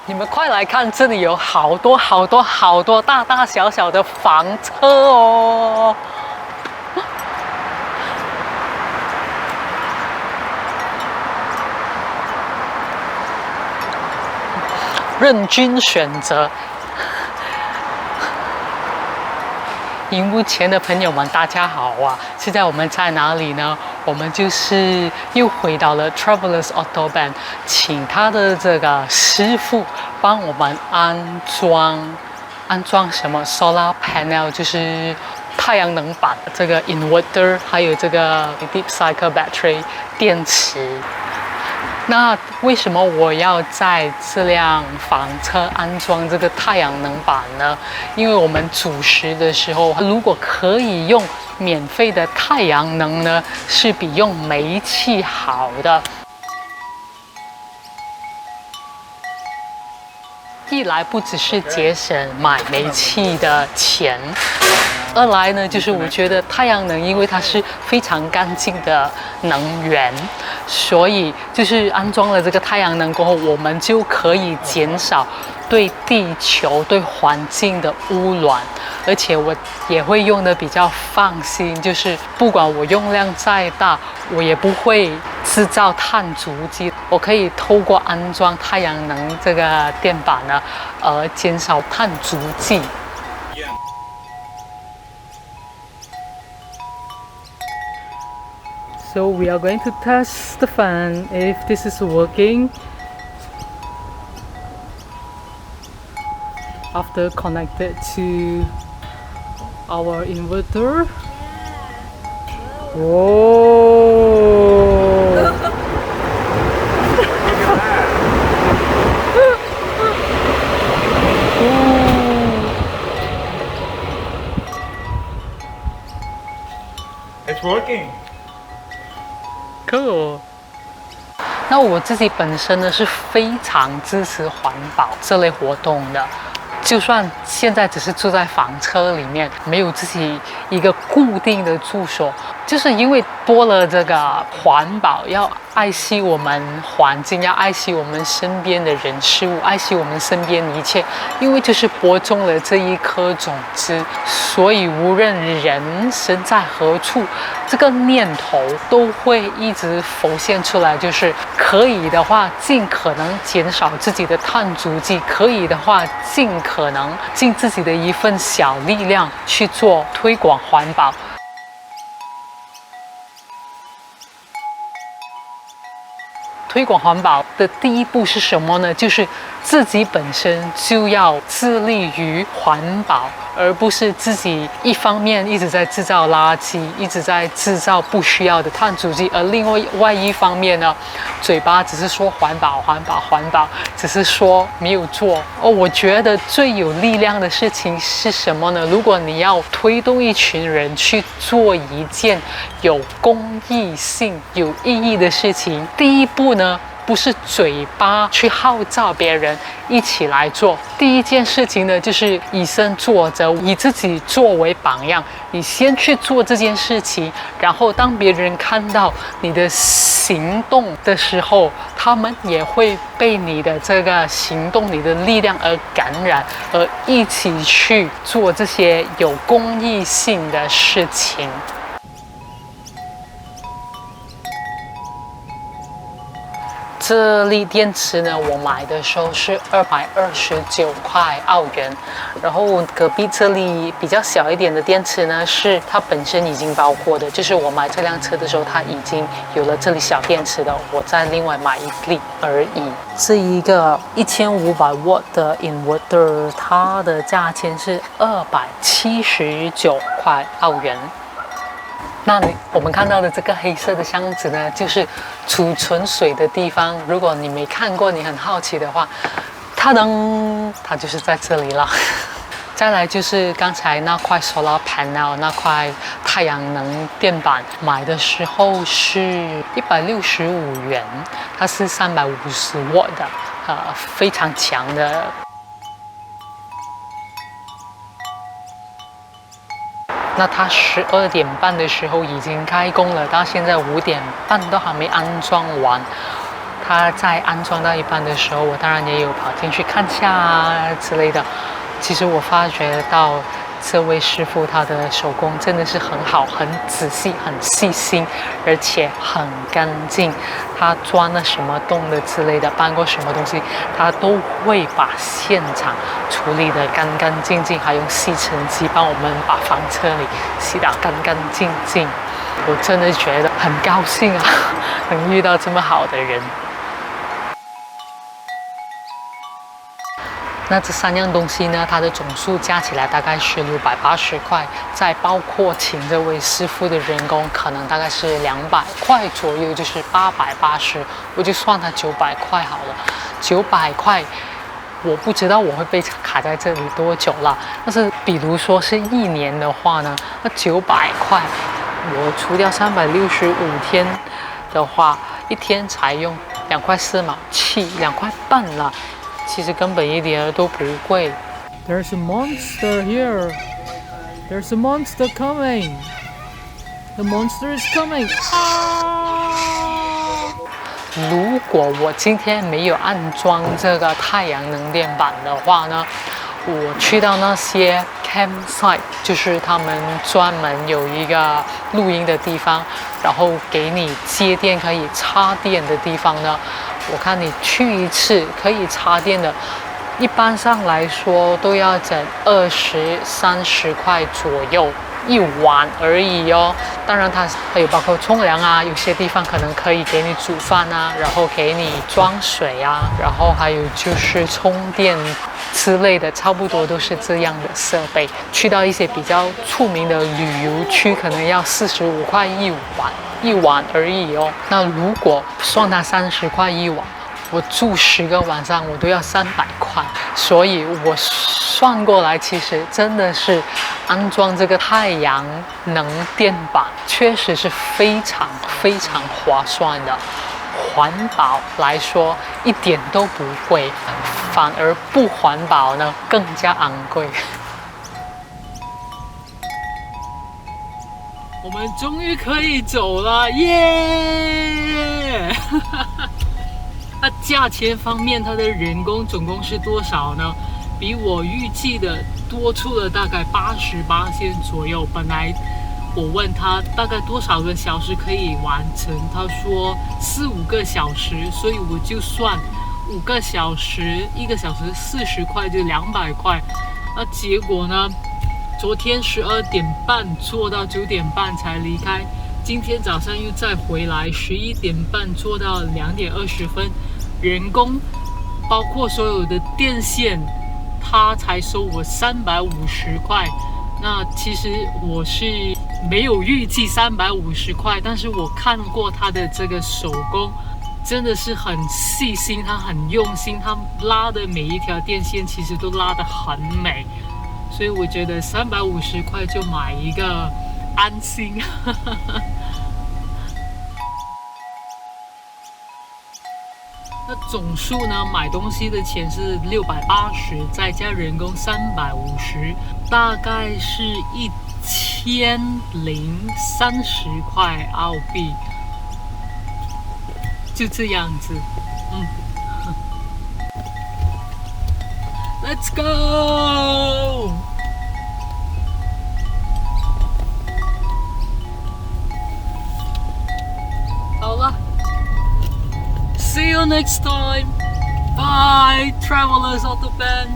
你们快来看，这里有好多大大小小的房车哦！任君选择。荧幕前的朋友们，大家好啊！现在我们在哪里呢？我们就是又回到了 Travelers Autobahn， 请他的这个师傅帮我们安装什么 solar panel， 就是太阳能板这个 inverter， 还有这个 deep cycle battery 电池。那为什么我要在这辆房车安装这个太阳能板呢？因为我们煮食的时候，如果可以用免费的太阳能呢，是比用煤气好的。一来不只是节省买煤气的钱，二来呢，就是我觉得太阳能，因为它是非常干净的能源，所以就是安装了这个太阳能过后，我们就可以减少对地球、对环境的污染，而且我也会用的比较放心，就是不管我用量再大，我也不会制造碳足迹。我可以透过安装太阳能这个电板呢，减少碳足迹。So we are going to test the fan if this is working. After connected to our inverter. Whoa! It's working. Cool. 那我自己本身呢是非常支持环保这类活动的，就算现在只是住在房车里面，没有自己一个固定的住所，就是因为多了这个环保，要爱惜我们环境，要爱惜我们身边的人事物，爱惜我们身边的一切，因为就是播种了这一颗种子，所以无论人身在何处，这个念头都会一直浮现出来，就是可以的话尽可能减少自己的碳足迹，可以的话尽可能尽自己的一份小力量去做推广环保。推广环保的第一步是什么呢？就是自己本身就要致力于环保，而不是自己一方面一直在制造垃圾，一直在制造不需要的碳足迹，而另外一方面呢，嘴巴只是说环保，只是说没有做。我觉得最有力量的事情是什么呢？如果你要推动一群人去做一件有公益性、有意义的事情，第一步呢，不是嘴巴去号召别人一起来做。第一件事情呢，就是以身作则，以自己作为榜样，你先去做这件事情，然后当别人看到你的行动的时候，他们也会被你的这个行动、你的力量而感染，而一起去做这些有公益性的事情。这粒电池呢，我买的时候是229块澳元，然后隔壁这粒比较小一点的电池呢，是它本身已经包括的，就是我买这辆车的时候，它已经有了这里小电池的，我再另外买一粒而已。这一个1500瓦的 inverter， 它的价钱是279块澳元。那我们看到的这个黑色的箱子呢，就是储存水的地方。如果你没看过，你很好奇的话，它就是在这里了。再来就是刚才那块 solar panel， 那块太阳能电板，买的时候是165元，它是350瓦的，非常强的。那它12点半的时候已经开工了，到现在5点半都还没安装完。他在安装到一半的时候，我当然也有跑进去看下啊之类的。其实我发觉到这位师傅他的手工真的是很好，很仔细，很细心，而且很干净。他钻了什么洞的之类的，搬过什么东西，他都会把现场处理得干干净净，还用吸尘机帮我们把房车里吸得干干净净。我真的觉得很高兴啊，能遇到这么好的人。那这3样东西呢，它的总数加起来大概是680块，再包括请这位师傅的人工，可能大概是200块左右，就是880，我就算它900块好了。900块，我不知道我会被卡在这里多久了。但是比如说是1年的话呢，那900块，我除掉365天的话，一天才用2块4毛7，2块半了。其实根本一点都不贵。There's a monster here. There's a monster coming. The monster is coming. 如果我今天没有安装这个太阳能电板的话呢，我去到那些 campsite， 就是他们专门有一个露营的地方，然后给你接电可以插电的地方呢，我看你去一次可以插电的，一般上来说都要整20-30块左右一晚而已哦。当然它还有包括冲凉啊，有些地方可能可以给你煮饭啊，然后给你装水啊，然后还有就是充电之类的，差不多都是这样的设备。去到一些比较出名的旅游区，可能要45块一晚而已哦。那如果算它30块一晚，我住10个晚上我都要300块，所以我算过来，其实真的是安装这个太阳能电板确实是非常非常划算的。环保来说一点都不贵，反而不环保呢更加昂贵。我们终于可以走了，耶！那价钱方面，它的人工总共是多少呢？比我预计的多出了大概88%左右。本来我问他大概多少个小时可以完成，他说4-5个小时，所以我就算5个小时，1个小时40块，就200块。那结果呢？昨天12点半做到9点半才离开，今天早上又再回来11点半做到2点20分，人工包括所有的电线，他才收我350块。那其实我是没有预计350块，但是我看过他的这个手工，真的是很细心，他很用心，他拉的每一条电线其实都拉得很美。所以我觉得350块就买一个安心。那总数呢？买东西的钱是680，再加人工350，大概是1030块澳币，就这样子。Let's go! 好了 ，See you next time. Bye, travelers of the band.